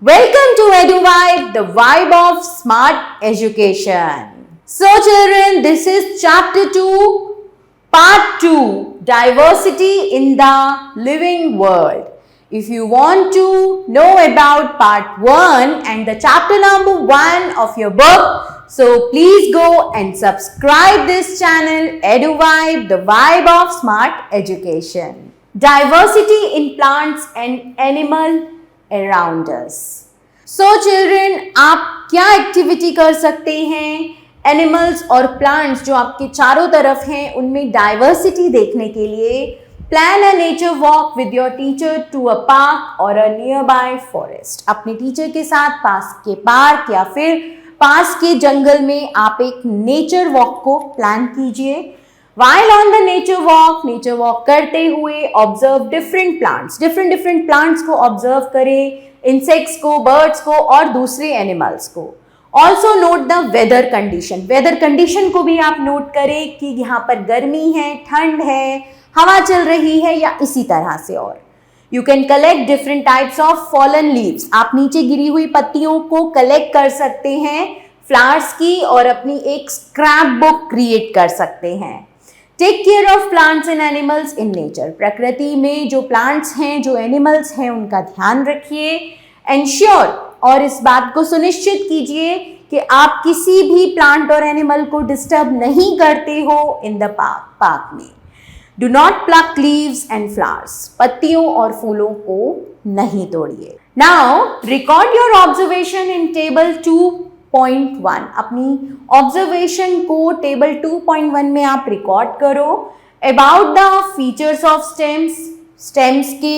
Welcome to EduVibe, the vibe of smart education. So children, this is chapter 2, part 2, diversity in the living world. If you want to know about part 1 and the chapter number 1 of your book, so please go and subscribe this channel, EduVibe, the vibe of smart education. Diversity in plants and animal around us. So children, आप क्या activity कर सकते हैं animals और plants जो आपके चारों तरफ हैं उनमें डाइवर्सिटी देखने के लिए? Plan a nature walk with your teacher to a park or a nearby forest. अपने टीचर के साथ पास के पार्क या फिर पास के जंगल में आप एक नेचर वॉक को प्लान कीजिए. While on the nature walk करते हुए ऑब्जर्व डिफरेंट प्लांट्स को ऑब्जर्व करें, इंसेक्ट्स को, बर्ड्स को और दूसरे एनिमल्स को. Also note the weather condition को भी आप नोट करें कि यहाँ पर गर्मी है, ठंड है, हवा चल रही है या इसी तरह से. और you can collect different types of fallen leaves. आप नीचे गिरी हुई पत्तियों को कलेक्ट कर सकते हैं फ्लावर्स की और अपनी एक स्क्रैप बुक क्रिएट कर सकते हैं. Take care of plants and animals in nature. प्रकृति में जो प्लांट्स हैं, जो एनिमल्स हैं, उनका ध्यान रखिए. एंश्योर, और इस बात को सुनिश्चित कीजिए कि आप किसी भी प्लांट और एनिमल को डिस्टर्ब नहीं करते हो इन द पार्क में. Do not pluck leaves and flowers. पत्तियों और फूलों को नहीं तोड़िए. Now record your observation in table 2.1. अपनी ऑब्जर्वेशन को टेबल 2.1 में आप रिकॉर्ड करो. About the features of stems के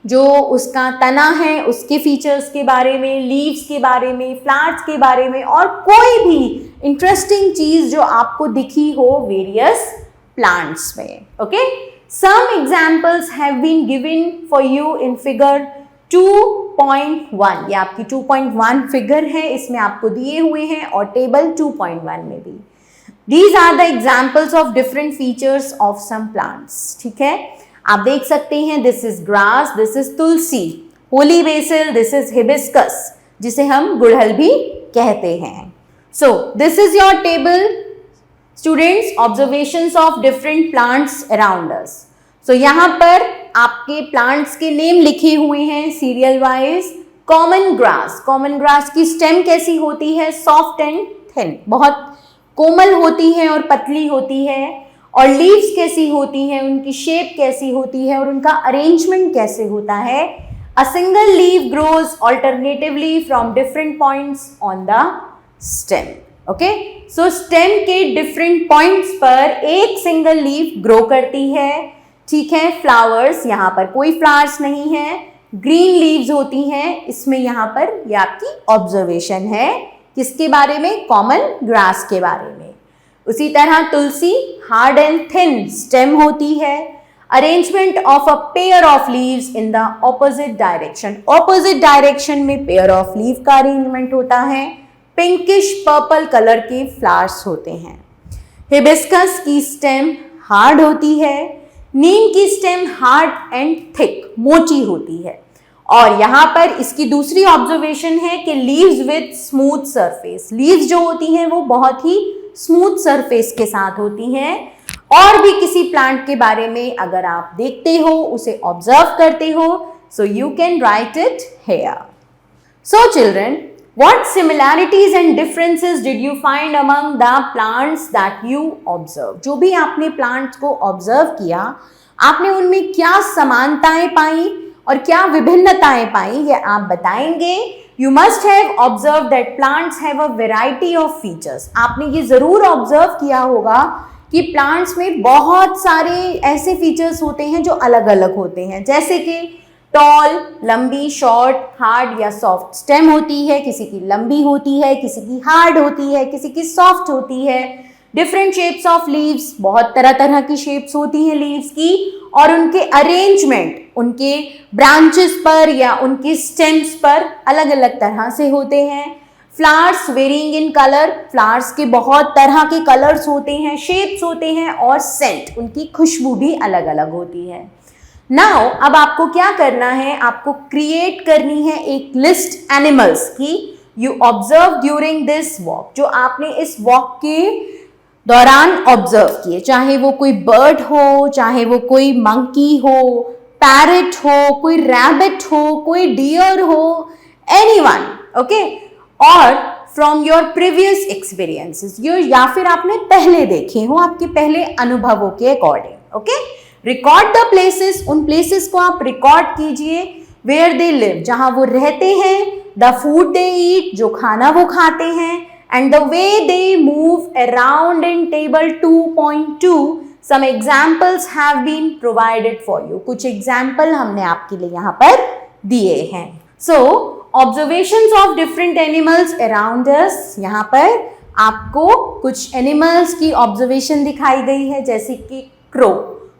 जो उसका तना है उसके फीचर्स के बारे में, लीव्स के बारे में, फ्लावर्स के बारे में और कोई भी इंटरेस्टिंग चीज जो आपको दिखी हो वेरियस प्लांट्स में. Okay, some examples have been given for you in figure 2.1. ये आपकी 2.1 फिगर है, इसमें आपको दिए हुए हैं और टेबल 2.1 में भी. These are the examples of different features of some plants. ठीक है, आप देख सकते हैं. This is grass, this is tulsi, holy basil, this is hibiscus जिसे हम गुड़हल भी कहते हैं. So this is your table students, observations of different plants around us. So यहाँ पर आपके प्लांट्स के नेम लिखे हुए हैं सीरियल वाइज. कॉमन ग्रास की स्टेम कैसी होती है? सॉफ्ट एंड थिन, बहुत कोमल होती है और पतली होती है. और लीव्स कैसी होती हैं, उनकी शेप कैसी होती है और उनका अरेंजमेंट कैसे होता है? A single leave grows alternatively from different points on the stem. Okay, so stem के डिफरेंट पॉइंट्स पर एक सिंगल लीव ग्रो करती है. ठीक है, फ्लावर्स, यहाँ पर कोई फ्लावर्स नहीं है, ग्रीन लीव्स होती हैं इसमें. यहाँ पर ये आपकी ऑब्जर्वेशन है किसके बारे में? कॉमन ग्रास के बारे में. उसी तरह तुलसी, हार्ड एंड थिन स्टेम होती है. Arrangement of a pair of leaves in the opposite direction में पेयर ऑफ लीव का अरेंजमेंट होता है. पिंकिश पर्पल कलर के फ्लावर्स होते हैं. हिबिस्कस की स्टेम हार्ड होती है. नीम की स्टेम हार्ड एंड थिक, मोटी होती है. और यहाँ पर इसकी दूसरी ऑब्जर्वेशन है कि leaves with smooth surface. Leaves जो होती हैं वो बहुत ही स्मूथ सरफेस के साथ होती हैं. और भी किसी प्लांट के बारे में अगर आप देखते हो, उसे ऑब्जर्व करते हो, so you can write it here. So children, what similarities and differences did you find among the plants that you observed? जो भी आपने प्लांट्स को ऑब्जर्व किया, आपने उनमें क्या समानताएं पाई और क्या विभिन्नताएं पाई, ये आप बताएंगे. You must have observed that plants have a variety of features. आपने ये जरूर ऑब्जर्व किया होगा कि प्लांट्स में बहुत सारे ऐसे फीचर्स होते हैं जो अलग अलग होते हैं. जैसे कि टॉल, लंबी, शॉर्ट, हार्ड या सॉफ्ट स्टेम होती है. किसी की लंबी होती है, किसी की हार्ड होती है, किसी की सॉफ्ट होती है. डिफरेंट शेप्स ऑफ लीव्स, बहुत तरह तरह की शेप्स होती हैं लीव्स की. और उनके अरेंजमेंट उनके ब्रांचेस पर या उनके स्टेम्स पर अलग अलग तरह से होते हैं. Flowers varying in colour, flowers के बहुत तरह के कलर्स होते हैं, शेप्स होते हैं और सेंट, उनकी खुशबू भी अलग अलग होती है. नाउ अब आपको क्या करना है, आपको क्रिएट करनी है एक लिस्ट एनिमल्स की you observe during this walk, जो आपने इस वॉक के दौरान ऑब्जर्व किए, चाहे वो कोई बर्ड हो, चाहे वो कोई मंकी हो, पैरेट हो, कोई रैबिट हो, कोई डियर हो, एनीवन, ओके, और फ्रॉम योर प्रीवियस एक्सपीरियंसेस, या फिर आपने पहले देखे हो, आपके पहले अनुभवों के according, okay. Record the places, उन प्लेसेस को आप रिकॉर्ड कीजिए वेयर दे लिव, जहां वो रहते हैं, द फूड दे ईट, जो खाना वो खाते हैं, and the way they move around in table 2.2. Some examples have been provided for you, कुछ एग्जाम्पल हमने आपके लिए यहाँ पर दिए हैं। So observations of different animals around us, यहाँ पर आपको कुछ एनिमल्स की ऑब्जर्वेशन दिखाई गई है, जैसे कि क्रो।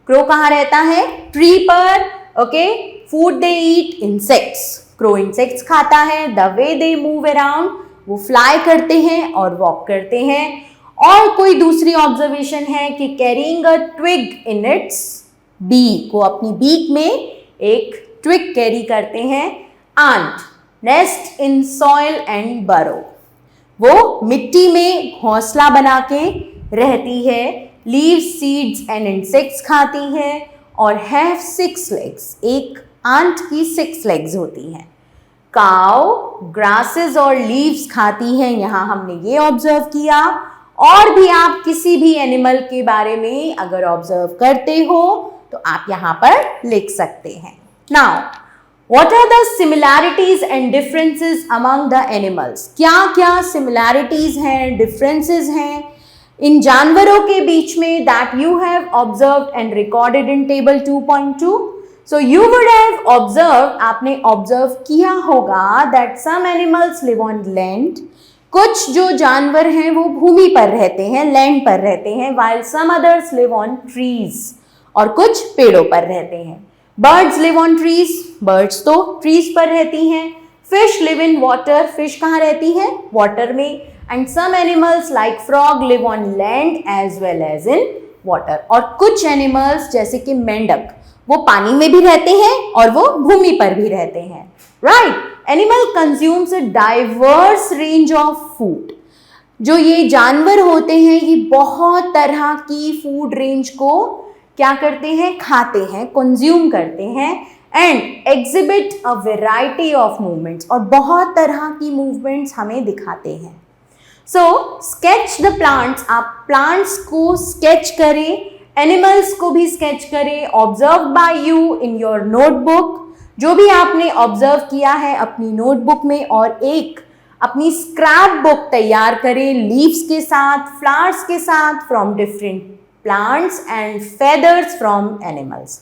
क्रो कहाँ रहता है? ट्री पर, ओके। फूड दे ईट, इंसेक्ट्स, क्रो इंसेक्ट्स खाता है। The way they move around, वो फ्लाई करते हैं और वॉक करते हैं। और कोई दूसरी ऑब्जर्वेशन है कि carrying a twig in its beak, वो अपनी बीक में एक ट्विग कैरी करते हैं। Ant nest in soil and burrow, वो मिट्टी में घोंसला बना के रहती है। लीव्स, सीड्स एंड इंसेक्ट्स खाती है और हैव 6 legs, एक आंट की 6 legs होती हैं। काउ ग्रासेस और लीव्स खाती हैं, यहाँ हमने ये ऑब्जर्व किया। और भी आप किसी भी एनिमल के बारे में अगर ऑब्जर्व करते हो तो आप यहाँ पर लिख सकते हैं। Now what are the similarities and differences among the animals, क्या क्या सिमिलैरिटीज हैं, डिफरेंसेस हैं इन जानवरों के बीच में that you have observed and recorded in table 2.2. So you would have observe, आपने ऑब्जर्व किया होगा that some animals live on land, कुछ जो जानवर हैं वो भूमि पर रहते हैं, लैंड पर रहते हैं, while some others live on trees, और कुछ पेड़ों पर रहते हैं। Birds live on trees, birds तो trees पर रहती हैं। Fish live in water, fish कहाँ रहती है? water में। And some animals like frog live on land as well as in water, और कुछ animals जैसे कि मेंढक, वो पानी में भी रहते हैं और वो भूमि पर भी रहते हैं। Right, animal consumes a diverse range of food, जो ये जानवर होते हैं ये बहुत तरह की फूड रेंज को क्या करते हैं? खाते हैं, कंज्यूम करते हैं। And exhibit a variety of movements, और बहुत तरह की मूवमेंट्स हमें दिखाते हैं। सो स्केच द प्लांट्स, आप प्लांट्स को स्केच करें, एनिमल्स को भी स्केच करें, observe by you in your notebook, जो भी आपने ऑब्जर्व किया है अपनी नोटबुक में, और एक अपनी स्क्रैप बुक तैयार करें लीव्स के साथ, फ्लावर्स के साथ, from different plants and feathers from animals.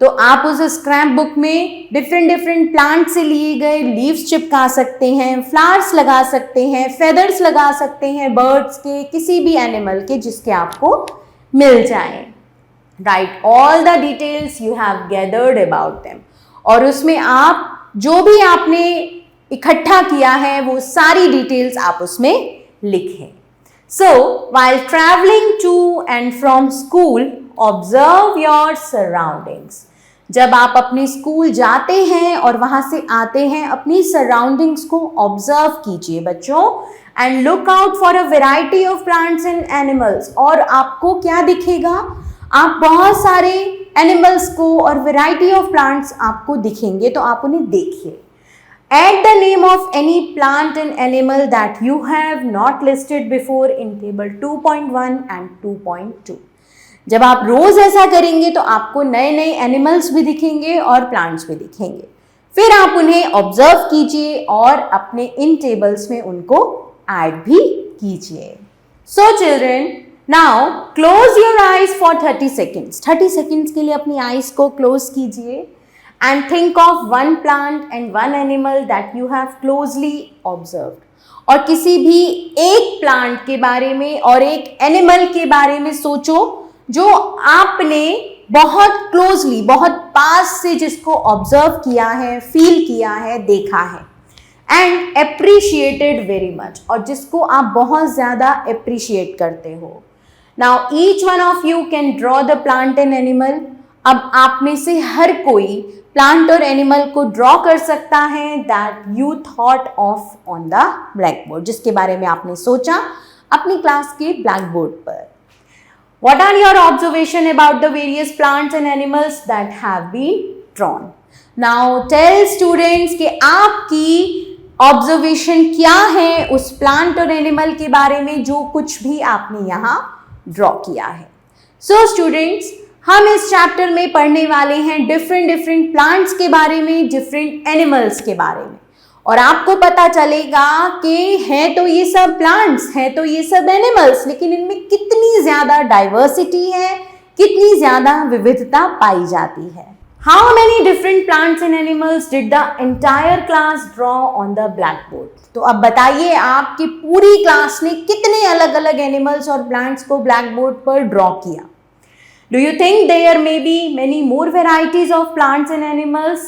तो आप उस स्क्रैप बुक में डिफरेंट प्लांट से लिए गए लीव्स चिपका सकते हैं, फ्लावर्स लगा सकते हैं, फेदर्स लगा सकते हैं बर्ड्स के, किसी भी एनिमल के जिसके आपको मिल जाए। Right all the details you have gathered about them, और उसमें आप जो भी आपने इकट्ठा किया है वो सारी डिटेल्स आप उसमें लिखें। So while travelling to and from school observe your surroundings, जब आप अपने स्कूल जाते हैं और वहां से आते हैं अपनी सराउंडिंग्स को ऑब्जर्व कीजिए बच्चों। And look out for a variety of plants and animals, और आपको क्या दिखेगा? आप बहुत सारे एनिमल्स को और वेराइटी ऑफ प्लांट्स आपको दिखेंगे, तो आप उन्हें देखिए। Add the name of any plant and animal that you have not listed before in table 2.1 and 2.2. जब आप रोज ऐसा करेंगे तो आपको नए नए एनिमल्स भी दिखेंगे और प्लांट्स भी दिखेंगे। फिर आप उन्हें ऑब्जर्व कीजिए और अपने इन टेबल्स में उनको ऐड भी कीजिए। So children, now close your eyes for 30 seconds। 30 seconds के लिए अपनी आईज को क्लोज कीजिए and think of one plant and one animal that you have closely observed, और किसी भी एक प्लांट के बारे में और एक एनिमल के बारे में सोचो जो आपने बहुत क्लोजली, बहुत पास से जिसको ऑब्जर्व किया है, फील किया है, देखा है, एंड अप्रिशिएटेड वेरी मच, और जिसको आप बहुत ज्यादा अप्रिशिएट करते हो। Now each one of you can draw the plant and animal. अब आप में से हर कोई प्लांट और एनिमल को ड्रॉ कर सकता है that you thought of on the black board, जिसके बारे में आपने सोचा अपनी क्लास के ब्लैक बोर्ड पर. What are your observation about the various plants and animals that have been drawn? Now tell students कि आपकी ऑब्जर्वेशन क्या है उस प्लांट और एनिमल के बारे में जो कुछ भी आपने यहाँ ड्रॉ किया है. सो स्टूडेंट्स, हम इस चैप्टर में पढ़ने वाले हैं डिफरेंट प्लांट्स के बारे में, डिफरेंट एनिमल्स के बारे में, और आपको पता चलेगा कि हैं तो ये सब प्लांट्स, हैं तो ये सब एनिमल्स, लेकिन इनमें कितनी ज्यादा डाइवर्सिटी है, कितनी ज्यादा विविधता पाई जाती है. How many different plants and animals did the entire class draw on the blackboard? तो अब बताइए आप कि पूरी क्लास ने कितने अलग अलग एनिमल्स और प्लांट्स को ब्लैक बोर्ड पर ड्रॉ किया. Do you think there may be many more varieties of plants and animals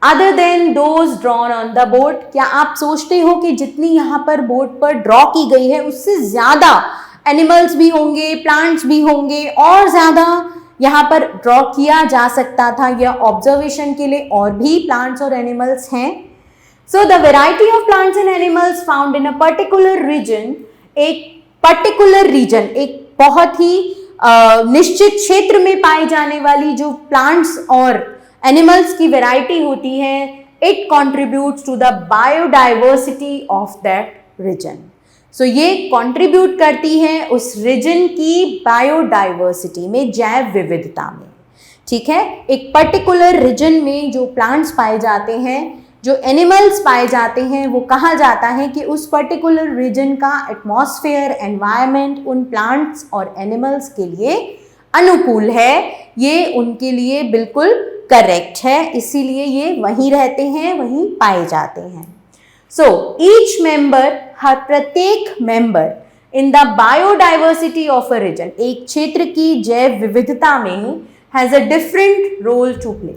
other than those drawn on the board? क्या आप सोचते हो कि जितनी यहाँ पर बोर्ड पर ड्रॉ की गई है उससे ज्यादा एनिमल्स भी होंगे, प्लांट्स भी होंगे, और ज्यादा यहाँ पर ड्रॉ किया जा सकता था, या ऑब्जर्वेशन के लिए और भी प्लांट्स और एनिमल्स हैं? So the variety of plants and animals found in a particular region, एक पर्टिकुलर रीजन, एक बहुत ही निश्चित क्षेत्र में पाई जाने वाली जो प्लांट्स और एनिमल्स की वेराइटी होती है, it contributes to the biodiversity of that region. So ये कंट्रीब्यूट करती है उस रीजन की बायोडाइवर्सिटी में, जैव विविधता में. ठीक है, एक पर्टिकुलर रीजन में जो प्लांट्स पाए जाते हैं, जो एनिमल्स पाए जाते हैं, वो कहा जाता है कि उस पर्टिकुलर रीजन का एटमॉस्फेयर, एनवायरनमेंट उन प्लांट्स और एनिमल्स के लिए अनुकूल है, ये उनके लिए बिल्कुल करेक्ट है, इसीलिए ये वहीं रहते हैं, वहीं पाए जाते हैं. So each member, हर प्रत्येक member in the biodiversity of a region, एक क्षेत्र की जैव विविधता में, has a different role to play,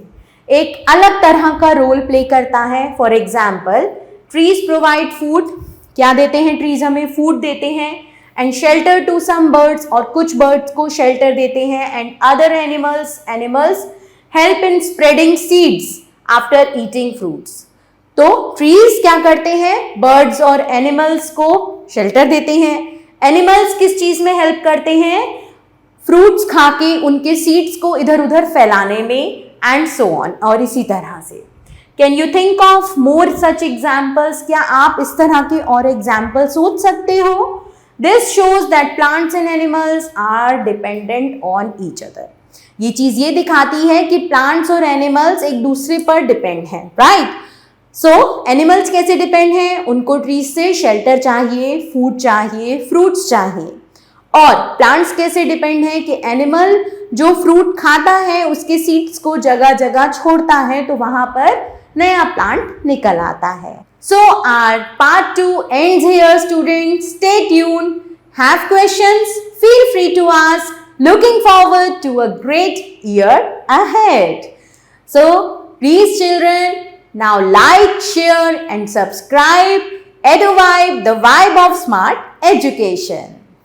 एक अलग तरह का रोल प्ले करता है. For example, trees provide food, क्या देते हैं ट्रीज? हमें फूड देते हैं. And shelter to some birds, और कुछ बर्ड्स को शेल्टर देते हैं. And other animals help in spreading seeds after eating fruits. तो ट्रीज क्या करते हैं? बर्ड्स और एनिमल्स को शेल्टर देते हैं. एनिमल्स किस चीज में हेल्प करते हैं? फ्रूट्स खा के उनके सीड्स को इधर उधर फैलाने में, एंड सो ऑन, और इसी तरह से. Can you think of more such examples? क्या आप इस तरह के और एग्जाम्पल सोच सकते हो? This shows that plants and animals are dependent on each other. ये चीज ये दिखाती है कि प्लांट्स और एनिमल्स एक दूसरे पर डिपेंड हैं, राइट? सो एनिमल्स कैसे डिपेंड हैं? उनको ट्रीज से शेल्टर चाहिए, फूड चाहिए, फ्रूट्स चाहिए. और प्लांट्स कैसे डिपेंड है कि एनिमल जो फ्रूट खाता है उसके सीड्स को जगह जगह छोड़ता है, तो वहां पर नया प्लांट निकल आता है. So our part 2 ends here, students. Stay tuned. Have questions? Feel free to ask. Looking forward to a great year ahead. So please children, now like, share and subscribe EduVibe, the vibe of smart education.